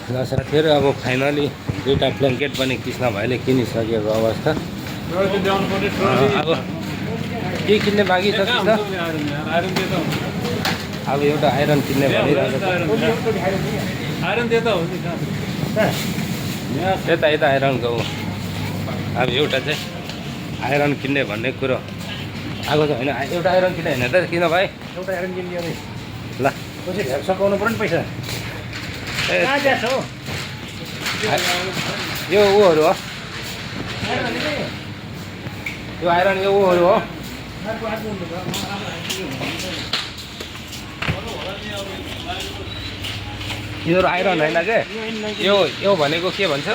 ल साथीहरू अब फाइनली दुईवटा ब्ल्याङ्केट पनि कृष्ण भाइले किनिसकेको अवस्था। अब के किन्ने बाँकी छ कृष्ण? अब एउटा आइरन किन्ने भनिरहेको छ। यता यता आइरनको अब एउटा चाहिँ आइरन किन्ने भन्ने कुरो आएको छ होइन? एउटा आइरन किन्ने होइन त किन भाइ? एउटा आइरन किनिदियो नि ल कसरी हेर सकाउनु पर्यो नि पैसा। यो ऊहरू हो, यो आइरन यो ऊहरू हो। यिनीहरू आइरन होइन के? यो भनेको के भन्छ?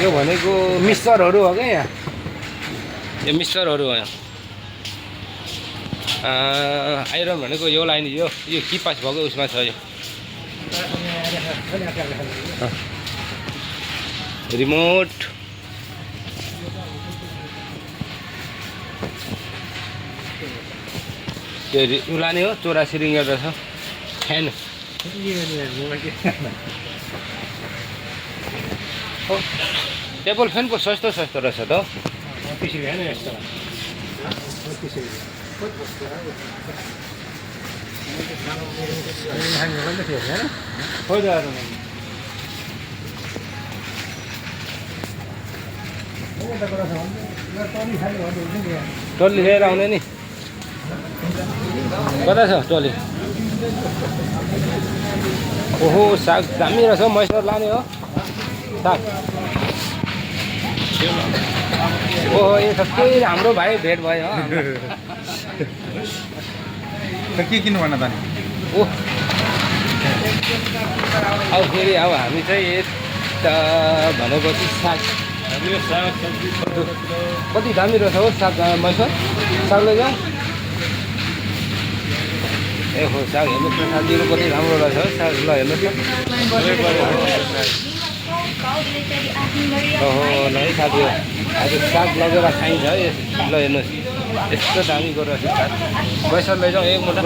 यो भनेको मिक्सचरहरू हो क्या यहाँ, यो मिक्सचरहरू हो। आइरन भनेको यो लाइन यो किपास भएको उसमा छ। यो रिमोट त्यो लाने हो। 84 रिङ एउटा छ। फ्यान टेबल फ्यान पो सस्तो रहेछ त। 30 रुपियाँ नै यस्तो टल्ली लिएर आउने नि। कता छ टल्ली? ओहो साग दामी रहेछ। मैसोर लाने हो साग। ओहो यो सबै हाम्रो भाइ भेट भयो। के किन्नु भन त नि? ओ अब फेरि अब हामी चाहिँ यता भनेपछि साग कति दामी रहेछ हो साग। मैसोर साग लैजाउँ। ए हो साग हेर्नुहोस् न साथीहरू कति राम्रो रहेछ हो साग। ल हेर्नुहोस् न। ओहो ल है साथीहरू आज साग लगेर खाइन्छ है। ल हेर्नुहोस् यस्तो दामीको रहेछ साग। पैसा लैजाउँ एक मुठा है।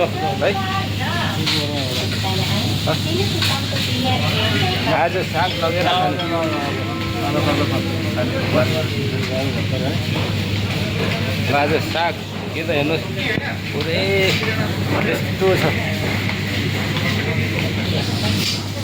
आज साग लगेर आज साग के त हेर्नुहोस् पुरै यस्तो छ।